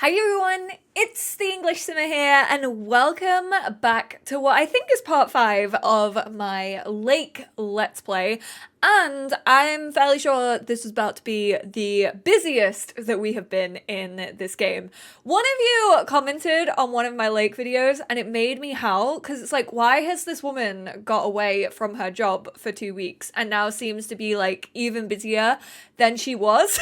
Hi everyone, it's the EnglishSimmer here, and welcome back to what I think is part 5 of my Lake Let's Play. And I'm fairly sure this is about to be the busiest that we have been in this game. One of you commented on one of my Lake videos and it made me howl, because it's like, why has this woman got away from her job for 2 weeks and now seems to be like even busier than she was?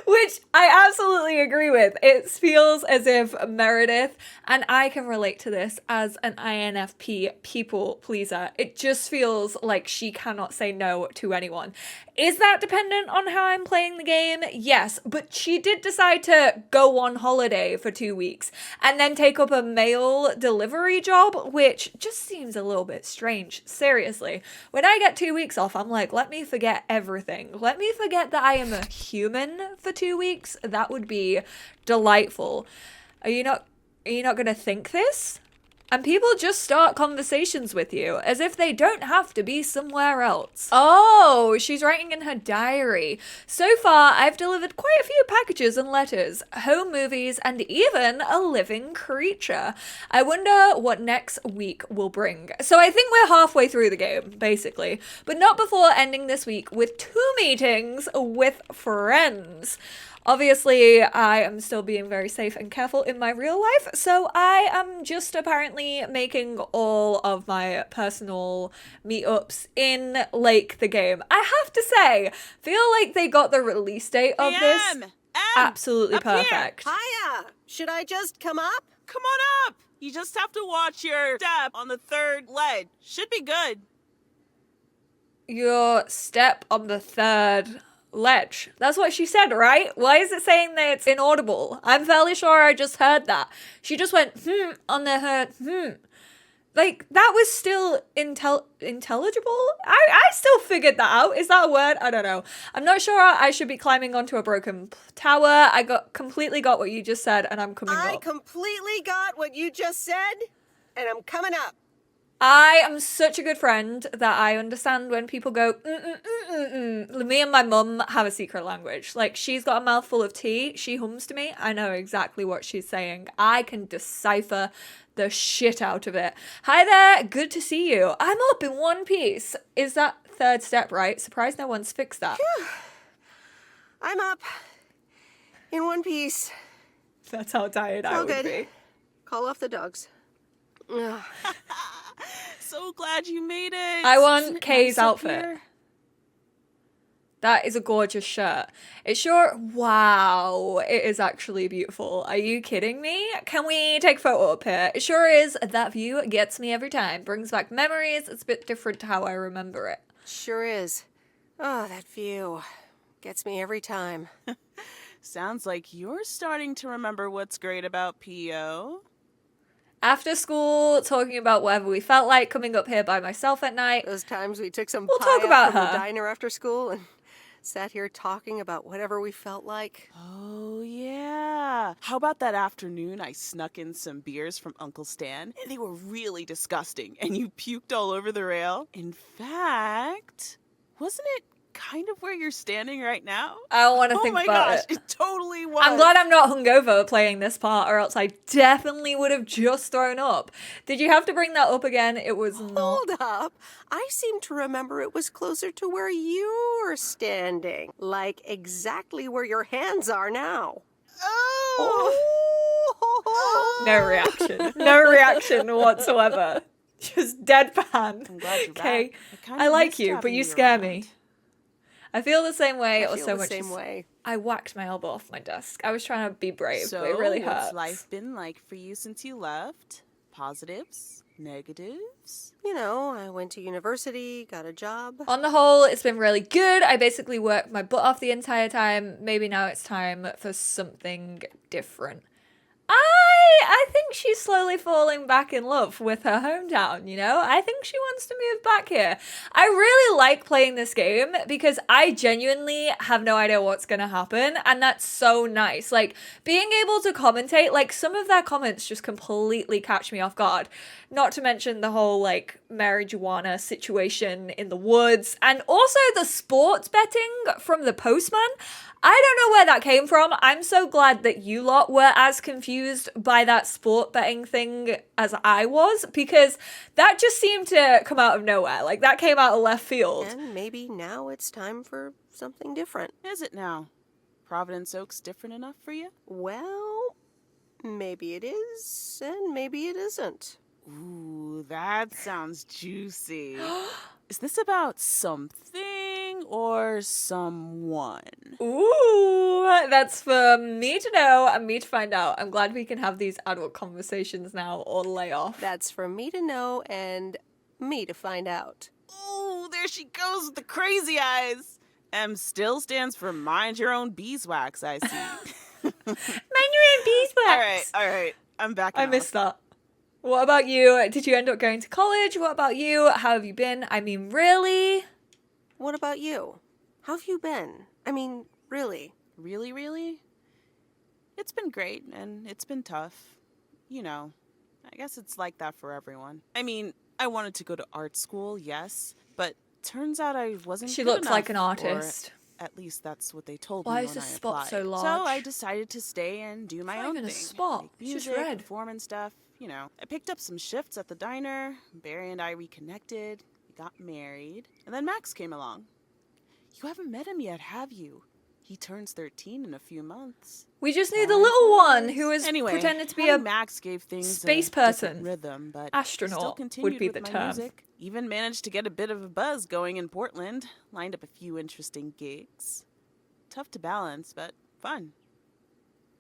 Which I absolutely agree with. It feels as if Meredith, and I can relate to this as an INFP people pleaser, it just feels like she cannot say no to anyone. Is that dependent on how I'm playing the game? Yes, but she did decide to go on holiday for 2 weeks and then take up a mail delivery job, which just seems a little bit strange. Seriously, when I get 2 weeks off, I'm like, let me forget everything. Let me forget that I am a human for 2 weeks. That would be delightful. Are you not gonna think this? And people just start conversations with you as if they don't have to be somewhere else. Oh, she's writing in her diary. So far, I've delivered quite a few packages and letters, home movies, and even a living creature. I wonder what next week will bring. So I think we're halfway through the game, basically, but not before ending this week with 2 meetings with friends. Obviously, I am still being very safe and careful in my real life, so I am just apparently making all of my personal meetups in Lake the game. I have to say, feel like they got the release date of this absolutely perfect. Hiya! Should I just come up? Come on up! You just have to watch your step on the 3rd ledge. Should be good. Your step on the 3rd ledge. That's what she said, right? Why is it saying that it's inaudible? I'm fairly sure I just heard that. She just went, on her, Like, that was still intelligible? I still figured that out. Is that a word? I don't know. I'm not sure I should be climbing onto a broken tower. I completely got what you just said, and I'm coming up. I completely got what you just said, and I'm coming up. I am such a good friend that I understand when people go, Me and my mum have a secret language. Like, she's got a mouthful of tea. She hums to me. I know exactly what she's saying. I can decipher the shit out of it. Hi there. Good to see you. I'm up in one piece. Is that 3rd step right? Surprised no one's fixed that. Phew. I'm up in one piece. That's how tired I would be. Call off the dogs. Ugh. So glad you made it. I want Kay's nice outfit. That is a gorgeous shirt. It sure, wow, it is actually beautiful. Are you kidding me? Can we take a photo up here? It sure is. That view gets me every time. Brings back memories. It's a bit different to how I remember it. Sure is. Oh, that view gets me every time. Sounds like you're starting to remember what's great about PO. After school, talking about whatever we felt like, coming up here by myself at night. Those times we took some We'll pie talk out about from the her. diner after school and sat here talking about whatever we felt like. Oh, yeah. How about that afternoon I snuck in some beers from Uncle Stan, and they were really disgusting, and you puked all over the rail? In fact, wasn't it kind of where you're standing right now? I don't want to think about about it. Oh my gosh, it. it totally was. I'm glad I'm not hungover playing this part, or else I definitely would have just thrown up. Did you have to bring that up again? It was not. Hold up. I seem to remember it was closer to where you were standing. Like exactly where your hands are now. Oh. No reaction. No reaction whatsoever. Just deadpan. I'm glad you're Okay, back. I like you, but you scare me. I feel the same way, I or feel so the much. same way. I whacked my elbow off my desk. I was trying to be brave, So, but it really hurts. what's life been like for you since you left? Positives? Negatives? You know, I went to university, got a job. On the whole, it's been really good. I basically worked my butt off the entire time. Maybe now it's time for something different. I think she's slowly falling back in love with her hometown, you know? I think she wants to move back here. I really like playing this game because I genuinely have no idea what's gonna happen, and that's so nice. Like, being able to commentate, like, some of their comments just completely catch me off guard. Not to mention the whole, like, marijuana situation in the woods, and also the sports betting from the postman. I don't know where that came from. I'm so glad that you lot were as confused by that sport betting thing as I was, because that just seemed to come out of nowhere. Like, that came out of left field. And maybe now it's time for something different. Is it now? Providence Oak's different enough for you? Well, maybe it is, and maybe it isn't. Ooh, that sounds juicy. Is this about something or someone? Ooh, that's for me to know and me to find out. I'm glad we can have these adult conversations now, or lay off. That's for me to know and me to find out. Ooh, there she goes with the crazy eyes. M still stands for mind your own beeswax, I see. Mind your own beeswax. All right. I'm back. I missed that. What about you? Did you end up going to college? What about you? How have you been? I mean, really? What about you? How have you been? I mean, really? Really? It's been great, and it's been tough. You know, I guess it's like that for everyone. I mean, I wanted to go to art school, yes, but turns out I wasn't She good looks like an enough, or artist. at least that's what they told Why me is when the I spot applied. so large? So I decided to stay and do my Not own even a thing. spot. Make It's just music, red. perform and stuff, you know. I picked up some shifts at the diner. Barry and I reconnected. We got married. And then Max came along. You haven't met him yet, have you? He turns 13 in a few months. We just knew the little one who was Anyway, pretended to be having a Max gave things space a different person. rhythm, but astronaut still would continued be with the my term. music. Even managed to get a bit of a buzz going in Portland. Lined up a few interesting gigs. Tough to balance, but fun.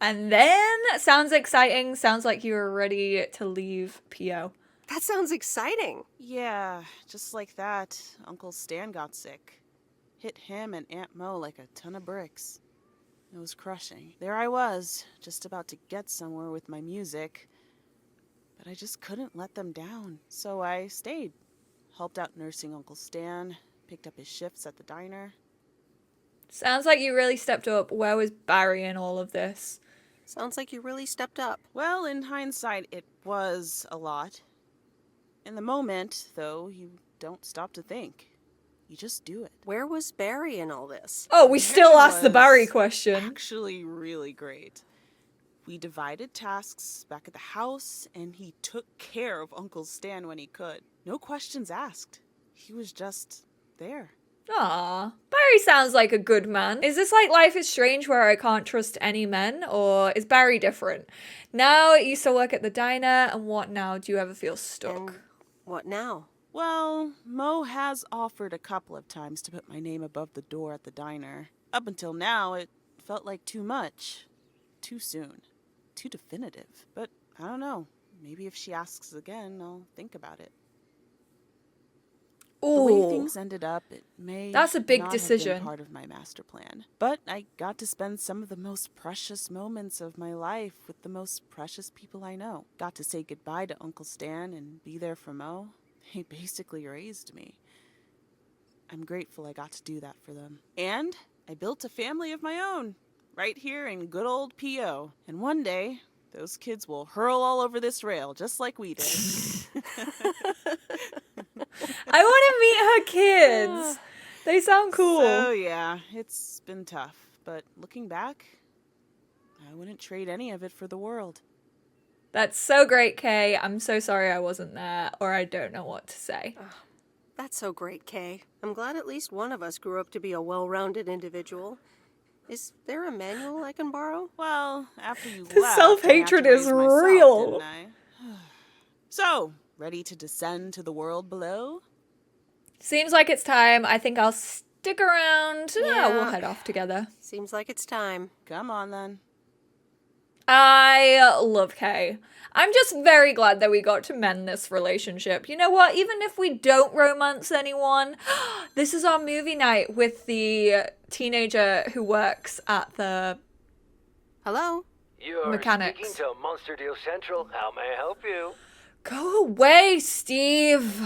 And then, sounds exciting. Sounds like you were ready to leave PO. That sounds exciting. Yeah, just like that, Uncle Stan got sick. Hit him and Aunt Mo like a ton of bricks. It was crushing. There I was, just about to get somewhere with my music, but I just couldn't let them down. So I stayed. Helped out nursing Uncle Stan, picked up his shifts at the diner. Sounds like you really stepped up. Where was Barry in all of this? Sounds like you really stepped up. Well, in hindsight, it was a lot. In the moment, though, you don't stop to think. You just do it. Where was Barry in all this? Oh, we still Barry asked the Barry was question. Actually, really great. We divided tasks back at the house, and he took care of Uncle Stan when he could. No questions asked. He was just there. Aw, Barry sounds like a good man. Is this like Life is Strange where I can't trust any men, or is Barry different? Now you still work at the diner, and what now? Do you ever feel stuck? And what now? Well, Mo has offered a couple of times to put my name above the door at the diner. Up until now, it felt like too much. Too soon. Too definitive. But I don't know. Maybe if she asks again, I'll think about it. The way Ooh, things ended up, it may that's a big not decision. have been part of my master plan. But I got to spend some of the most precious moments of my life with the most precious people I know. Got to say goodbye to Uncle Stan and be there for Mo. They basically raised me. I'm grateful I got to do that for them. And I built a family of my own, right here in good old PO. And one day, those kids will hurl all over this rail, just like we did. I want to meet her kids. They sound cool. So yeah, it's been tough. But looking back, I wouldn't trade any of it for the world. That's so great, Kay. I'm so sorry I wasn't there, or I don't know what to say. That's so great, Kay. I'm glad at least one of us grew up to be a well-rounded individual. Is there a manual I can borrow? Well, after you The left, self-hatred I had to is raise myself, real. didn't I? So, ready to descend to the world below? Seems like it's time. I think I'll stick around. Yeah. We'll head off together. Seems like it's time. Come on then. I love Kay. I'm just very glad that we got to mend this relationship. You know what? Even if we don't romance anyone, this is our movie night with the teenager who works at the Hello? You're mechanics. speaking to Monster Deal Central. How may I help you? Go away, Steve.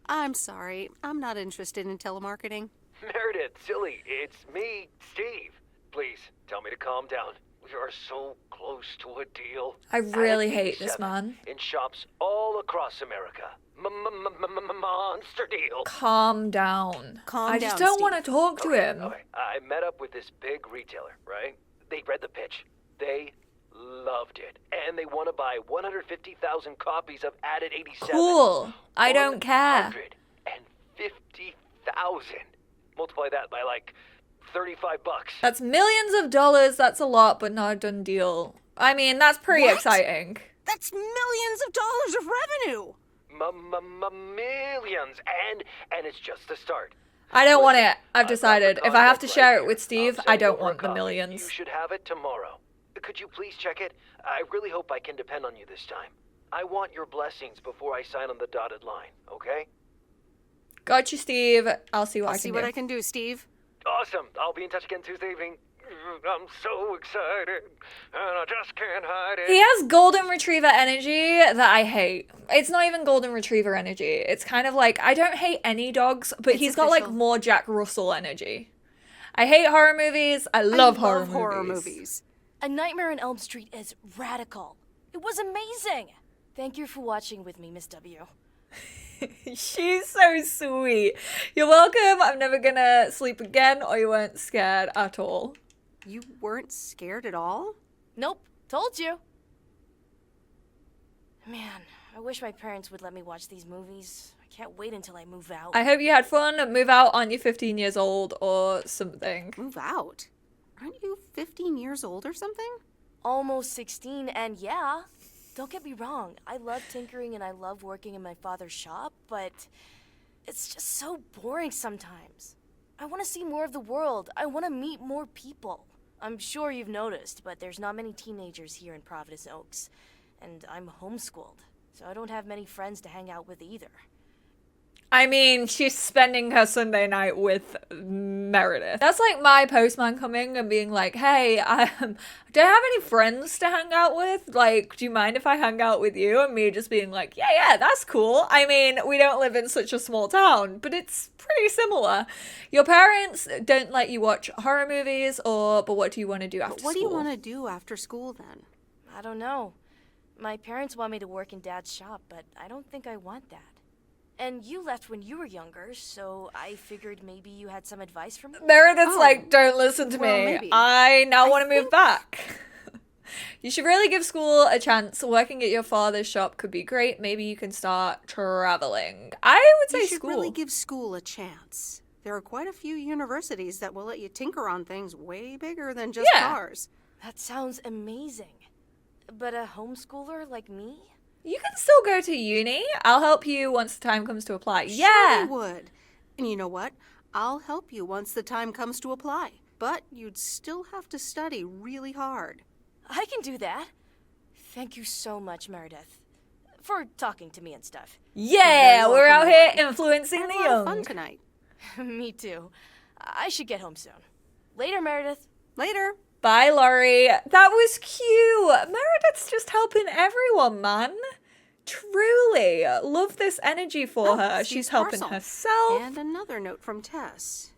I'm sorry. I'm not interested in telemarketing. Meredith, silly, it's me, Steve. Please, tell me to calm down. We are so close to a deal. I really Added hate this 87 man. In shops all across America. Monster deal. Calm down. Calm I just down, don't want to Steve. talk to him. Okay. I met up with this big retailer, right? They read the pitch. They loved it. And they want to buy 150,000 copies of Added 87. Cool. I don't care. 150,000. Multiply that by like $35. That's millions of dollars. That's a lot, but not a done deal. I mean, that's pretty What? exciting. That's millions of dollars of revenue. Millions. And it's just the start. I don't want it. Listen, I've got decided. the If I have to contract share right it with here. Steve, I'll I send you don't over a want the copy. millions. You should have it tomorrow. Could you please check it? I really hope I can depend on you this time. I want your blessings before I sign on the dotted line, okay? Got you, Steve. I'll see what I I'll can see do. what I can do, Steve. Awesome. I'll be in touch again Tuesday evening. I'm so excited, and I just can't hide it. He has golden retriever energy that I hate. It's not even golden retriever energy. It's kind of like, I don't hate any dogs, but It's he's got like official. more Jack Russell energy. I hate horror movies. I love horror movies. A Nightmare on Elm Street is radical. It was amazing. Thank you for watching with me, Miss W. She's so sweet. You're welcome. I'm never gonna sleep again, or you weren't scared at all. You weren't scared at all? Nope, told you. Man, I wish my parents would let me watch these movies. I can't wait until I move out. I hope you had fun. Move out on you 15 years old or something. Move out? Aren't you 15 years old or something? Almost 16, and yeah, don't get me wrong. I love tinkering and I love working in my father's shop, but it's just so boring sometimes. I want to see more of the world. I want to meet more people. I'm sure you've noticed, but there's not many teenagers here in Providence Oaks. And I'm homeschooled, so I don't have many friends to hang out with either. I mean, she's spending her Sunday night with Meredith. That's like my postman coming and being like, hey, I don't have any friends to hang out with. Like, do you mind if I hang out with you? And me just being like, yeah, that's cool. I mean, we don't live in such a small town, but it's pretty similar. Your parents don't let you watch horror movies, but what do you want to do after But what school? do you want to do after school then? I don't know. My parents want me to work in Dad's shop, but I don't think I want that. And you left when you were younger, so I figured maybe you had some advice for me? Meredith's Oh. like, don't listen to Well, me. maybe. I now I want to move think- back. You should really give school a chance. Working at your father's shop could be great. Maybe you can start traveling. I would say You should school. really give school a chance. There are quite a few universities that will let you tinker on things way bigger than just Yeah. cars. That sounds amazing. But a homeschooler like me? You can still go to uni. I'll help you once the time comes to apply. Sure Yeah. they would. And you know what? I'll help you once the time comes to apply. But you'd still have to study really hard. I can do that. Thank you so much, Meredith. For talking to me and stuff. Yeah, You're we're out welcome, here Lauren. influencing Had the a lot of fun young. tonight. Me too. I should get home soon. Later, Meredith. Later. Bye, Laurie. That was cute. Meredith's just helping everyone, man. Truly. Love this energy for Oh, her. Steve's She's helping parcel. herself. And another note from Tess.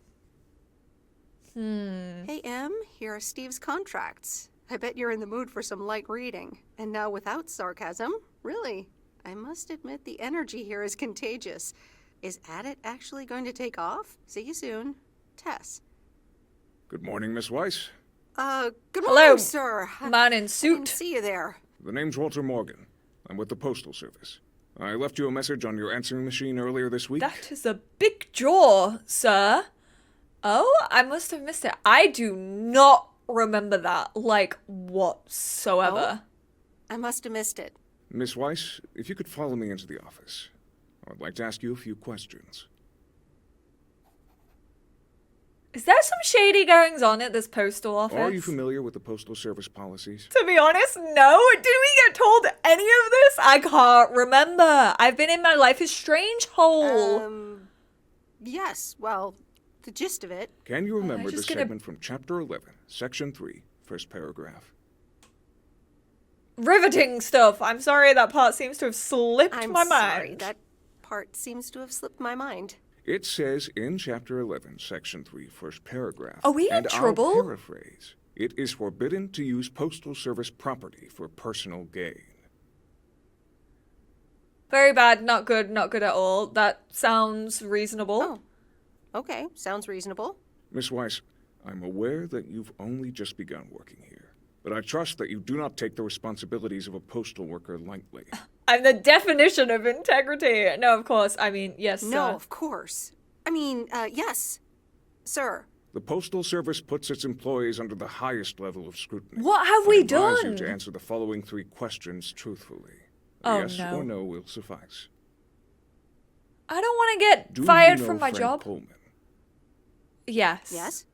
Hey, Em, here are Steve's contracts. I bet you're in the mood for some light reading. And now without sarcasm, really, I must admit the energy here is contagious. Is Addit actually going to take off? See you soon. Tess. Good morning, Miss Weiss. Good Hello, morning, sir. Man in Didn't suit. see you there. The name's Walter Morgan. I'm with the Postal Service. I left you a message on your answering machine earlier this week. That is a big jaw, sir. Oh, I must have missed it. I do not remember that, like, whatsoever. I must have missed it. Miss Weiss, if you could follow me into the office, I would like to ask you a few questions. Is there some shady goings on at this postal office? Are you familiar with the Postal Service policies? To be honest, no. Did we get told any of this? I can't remember. I've been in my life is strange hole. Yes, well, the gist of it. Can you remember the just gonna- segment from Chapter 11, Section 3, first paragraph? Riveting stuff. I'm sorry, that part seems to have slipped I'm my sorry, mind. that part seems to have slipped my mind. It says in Chapter 11, Section 3, first paragraph. Are we in and trouble? I'll paraphrase. It is forbidden to use Postal Service property for personal gain. Very bad, not good at all. That sounds reasonable. Oh. Okay, sounds reasonable. Miss Weiss, I'm aware that you've only just begun working here, but I trust that you do not take the responsibilities of a postal worker lightly. I'm the definition of integrity. No, of course. I mean, yes, No, sir. of course. I mean, yes, sir. The Postal Service puts its employees under the highest level of scrutiny. What have I we advise done? you to answer the following 3 questions truthfully. Oh, Yes no. or no will suffice. I don't want to get Do fired you know from my Frank job. Coleman? Yes. Yes?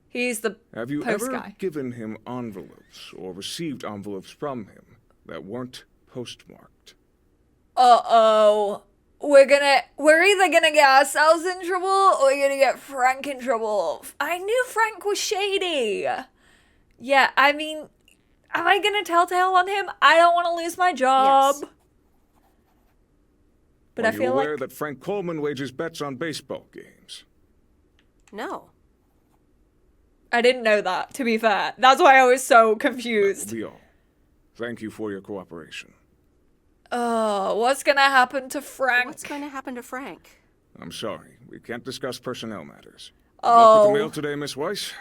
He's the Have you post ever guy. given him envelopes or received envelopes from him that weren't postmarked? Uh-oh. We're either gonna get ourselves in trouble or we're gonna get Frank in trouble. I knew Frank was shady. Yeah, I mean, am I gonna telltale on him? I don't want to lose my job. Yes. But Are I you feel aware like that Frank Coleman wages bets on baseball games? No. I didn't know that, to be fair. That's why I was so That will confused. be all. Thank you for your cooperation. Oh, what's gonna happen to Frank? What's going to happen to Frank? I'm sorry, we can't discuss personnel matters. Good Oh. luck with the mail today, Miss Weiss.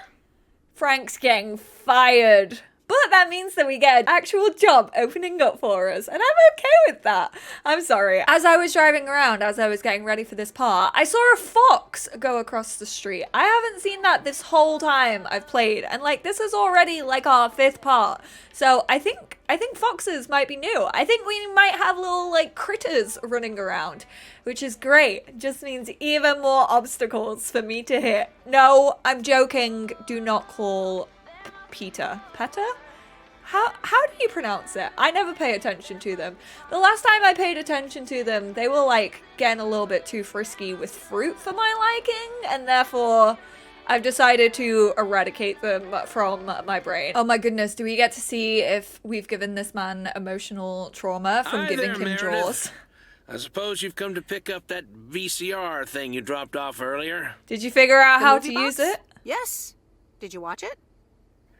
Frank's getting fired. But that means that we get an actual job opening up for us. And I'm okay with that. I'm sorry. As I was driving around, as I was getting ready for this part, I saw a fox go across the street. I haven't seen that this whole time I've played. And like, this is already like our 5th part. So I think foxes might be new. I think we might have little like critters running around, which is great. It just means even more obstacles for me to hit. No, I'm joking. Do not call Peter. How do you pronounce it? I never pay attention to them. The last time I paid attention to them, they were like getting a little bit too frisky with fruit for my liking, and therefore I've decided to eradicate them from my brain. Oh my goodness, do we get to see if we've given this man emotional trauma from Hi giving there, him Meredith. jaws? I suppose you've come to pick up that VCR thing you dropped off earlier. Did you figure out The how movie to use box? it? Yes. Did you watch it?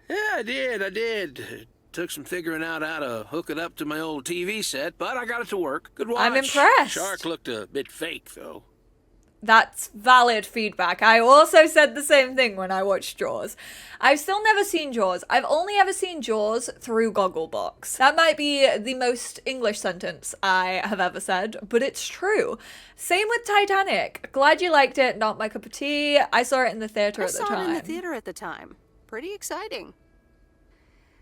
Yeah, I did. It took some figuring out how to hook it up to my old TV set, but I got it to work. Good watch. I'm impressed. Shark looked a bit fake, though. That's valid feedback. I also said the same thing when I watched Jaws. I've still never seen Jaws. I've only ever seen Jaws through Gogglebox. That might be the most English sentence I have ever said, but it's true. Same with Titanic. Glad you liked it, not my cup of tea. I saw it in the theater I at the saw time. it in the theater at the time. Pretty exciting.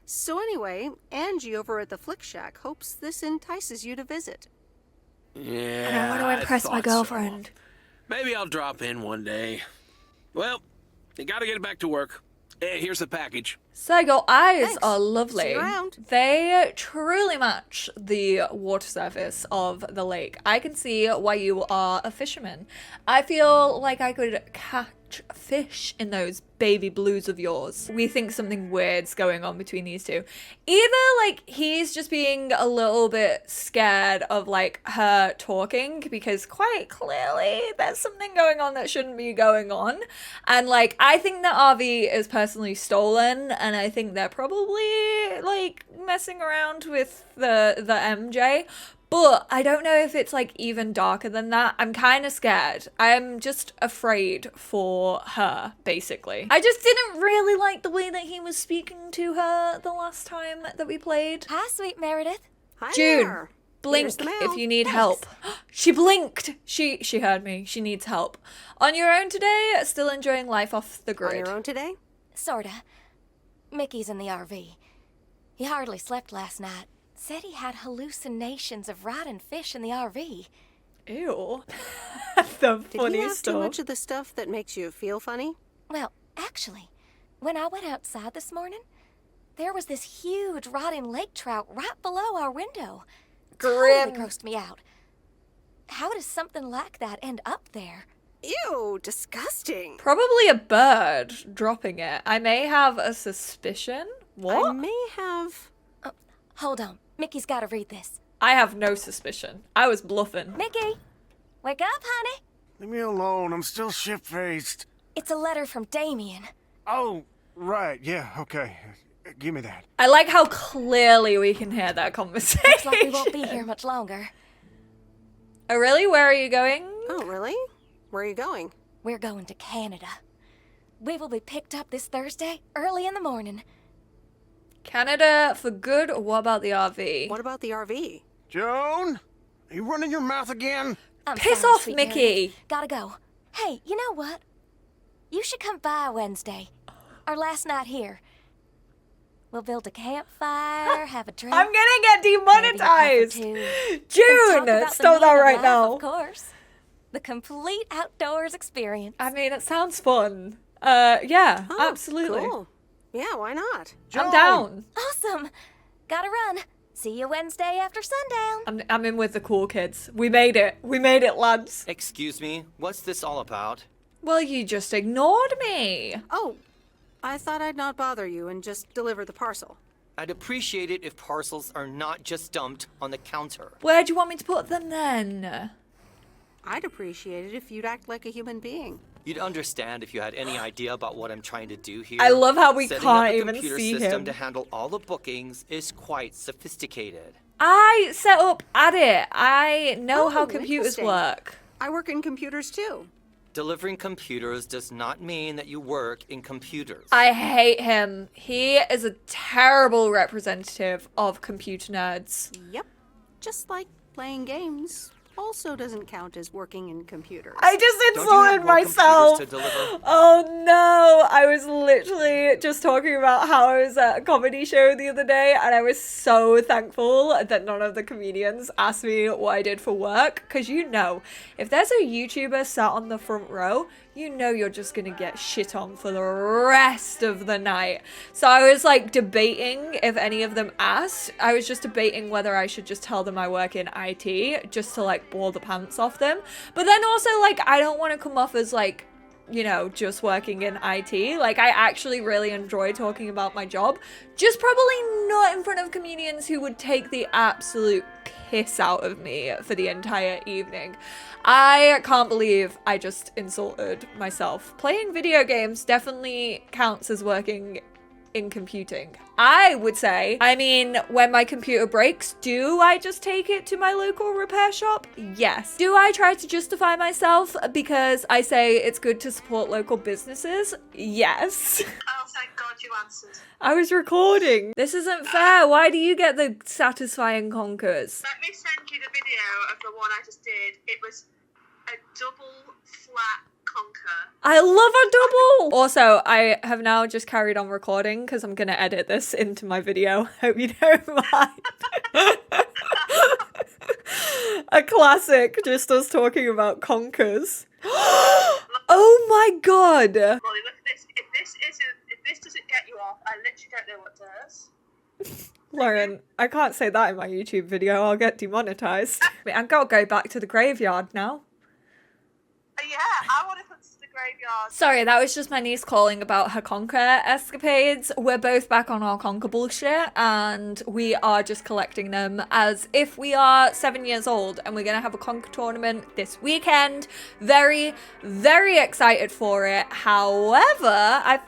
So anyway, Angie over at the Flick Shack hopes this entices you to visit. Yeah. I want to impress my thought so. girlfriend. Maybe I'll drop in one day. Well, you gotta get back to work. Here's the package. So your eyes Thanks. are lovely. See you around. They truly match the water surface of the lake. I can see why you are a fisherman. I feel like I could catch fish in those baby blues of yours. We think something weird's going on between these two. Either like he's just being a little bit scared of like her talking because quite clearly there's something going on that shouldn't be going on. And like I think the RV is personally stolen and I think they're probably like messing around with the MJ. But I don't know if it's like even darker than that. I'm kind of scared. I'm just afraid for her, basically. I just didn't really like the way that he was speaking to her the last time that we played. Hi, sweet Meredith. Hi June, there. blink Here's the mail. if you need Thanks. help. She blinked. She heard me. She needs help. On your own today, still enjoying life off the On grid. your own today? Sorta. Mickey's in the RV. He hardly slept last night. Said he had hallucinations of riding fish in the RV. Ew. The Did he funny have stuff. too much of the stuff that makes you feel funny? Well, actually, when I went outside this morning, there was this huge rotting lake trout right below our window. Grim. Totally grossed me out. How does something like that end up there? Ew, disgusting. Probably a bird dropping it. I may have a suspicion. What? I may have... Hold on. Mickey's gotta read this. I have no suspicion. I was bluffing. Mickey! Wake up, honey! Leave me alone, I'm still shit-faced. It's a letter from Damien. Oh, Right, yeah, okay. Give me that. I like how clearly we can hear that conversation. Looks like we won't be here much longer. Oh, really? Where are you going? Oh, really? Where are you going? We're going to Canada. We will be picked up this Thursday, early in the morning. Canada for good, or what about the RV? What about the RV? Joan? Are you running your mouth again? I'm Piss sorry, off, sweet Mickey. Mary. Gotta go. Hey, you know what? You should come by Wednesday. Our last night here. We'll build a campfire, have a drink. I'm gonna get demonetized! maybe a cup or two, and talk June! about the Stop that meaning of right life, now. Of course. The complete outdoors experience. I mean, it sounds fun. Yeah, Oh, absolutely. Cool. Yeah, why not? I'm down. Awesome. Gotta run. See you Wednesday after sundown. I'm in with the cool kids. We made it. We made it, lads. Excuse me, what's this all about? Well, you just ignored me. Oh, I thought I'd not bother you and just deliver the parcel. I'd appreciate it if parcels are not just dumped on the counter. Where do you want me to put them then? I'd appreciate it if you'd act like a human being. You'd understand if you had any idea about what I'm trying to do here. I love how we Setting can't up a even computer see system him. to handle all the bookings is quite sophisticated. I set up at it. I know Oh, how computers interesting. work. I work in computers too. Delivering computers does not mean that you work in computers. I hate him. He is a terrible representative of computer nerds. Yep. Just like playing games also doesn't count as working in computers. I just Don't you have insulted more myself. computers to deliver? Oh no, I was literally just talking about how I was at a comedy show the other day and I was so thankful that none of the comedians asked me what I did for work. Because you know, if there's a YouTuber sat on the front row, you know you're just gonna get shit on for the rest of the night. So I was like debating if any of them asked. I was just debating whether I should just tell them I work in IT just to like bore the pants off them. But then also like I don't want to come off as like, you know, just working in IT. Like I actually really enjoy talking about my job. Just probably not in front of comedians who would take the absolute piss out of me for the entire evening. I can't believe I just insulted myself. Playing video games definitely counts as working in computing. I would say, I mean, when my computer breaks, do I just take it to my local repair shop? Yes. Do I try to justify myself because I say it's good to support local businesses? Yes. Oh, thank God you answered. I was recording. This isn't fair. Why do you get the satisfying conkers? Let me send you the video of the one I just did. It was a double flat conker. I love a double! Also, I have now just carried on recording because I'm going to edit this into my video. Hope you don't mind. A classic, just us talking about conkers. Oh my god! Molly, look at this. If this doesn't get you off, I literally don't know what does. Lauren, I can't say that in my YouTube video. I'll get demonetized. I've got to go back to the graveyard now. Yeah, I want to come to the graveyard. Sorry, that was just my niece calling about her conker escapades. We're both back on our conker bullshit and we are just collecting them as if we are 7 years old and we're going to have a conker tournament this weekend. Very, very excited for it. However, I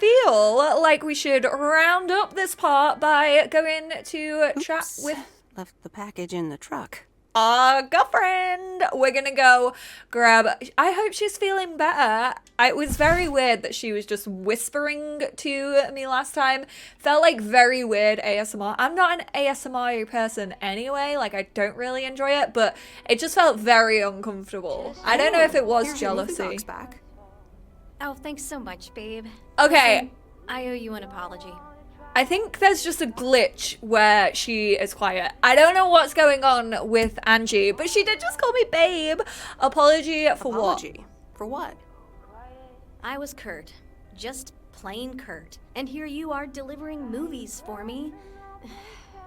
feel like we should round up this part by going to chat Oops. with Left the package in the truck. our girlfriend. We're gonna go grab. I hope she's feeling better. It was very weird that she was just whispering to me last time. Felt like very weird ASMR. I'm not an ASMR person anyway. Like I don't really enjoy it, but it just felt very uncomfortable. I don't know if it was Here's your movie jealousy. box back. Oh, thanks so much, babe. Okay. Listen, I owe you an apology. I think there's just a glitch where she is quiet. I don't know what's going on with Angie, but she did just call me babe. Apology for Apology. For what? I was Kurt. Just plain Kurt. And here you are delivering movies for me.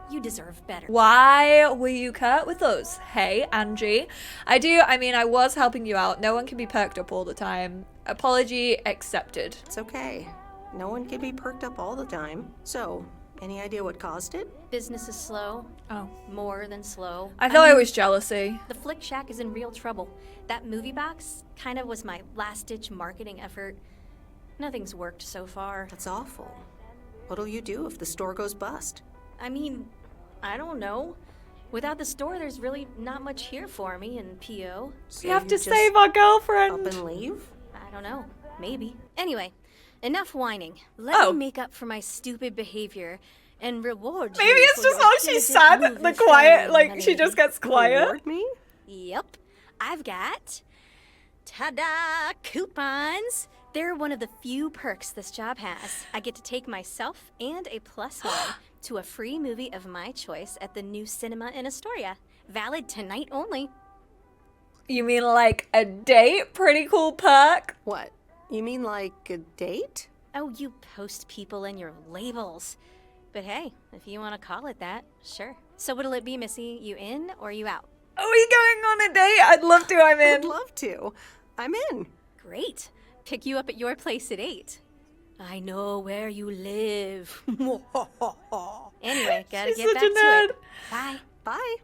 You deserve better. what? Why were you curt with us? Hey, Angie. I mean, I was helping you out. No one can be perked up all the time. Apology accepted. It's okay. No one can be perked up all the time. So, any idea what caused it? Business is slow. Oh. More than slow. I thought it mean, was jealousy. The Flick Shack is in real trouble. That movie box kind of was my last-ditch marketing effort. Nothing's worked so far. That's awful. What'll you do if the store goes bust? I mean, I don't know. Without the store, there's really not much here for me in PO. So We have you to just save our girlfriend. Up and leave? I don't know. Maybe. Anyway, enough whining. Let Oh. me make up for my stupid behavior and reward Maybe you it's for just your how she's diligent sad, movie the quiet, fan, like she honey. just gets quiet. Reward me? Yep. I've got, ta-da, coupons. They're one of the few perks this job has. I get to take myself and a plus one to a free movie of my choice at the new cinema in Astoria. Valid tonight only. You mean like a date? Pretty cool perk. What? You mean like a date? Oh, you post people and your labels. But hey, if you want to call it that, sure. So what'll it be, Missy? You in or you out? Are we going on a date? I'd love to. I'm I'd in. love to. I'm in. Great. Pick you up at your place at 8. I know where you live. Anyway, gotta She's get such back a to nerd. it. Bye. Bye.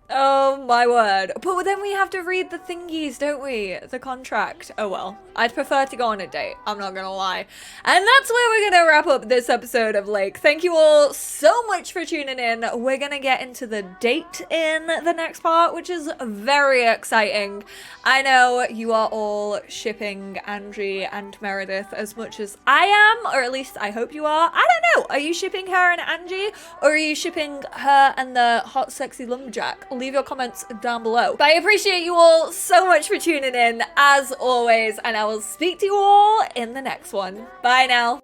Oh my word. But then we have to read the thingies, don't we? The contract. Oh well. I'd prefer to go on a date. I'm not gonna lie. And that's where we're gonna wrap up this episode of Lake. Thank you all so much for tuning in. We're gonna get into the date in the next part, which is very exciting. I know you are all shipping Angie and Meredith as much as I am, or at least I hope you are. I don't know. Are you shipping her and Angie, or are you shipping her and the hot, sexy lumberjack? Leave your comments down below. But I appreciate you all so much for tuning in, as always, and I will speak to you all in the next one. Bye now.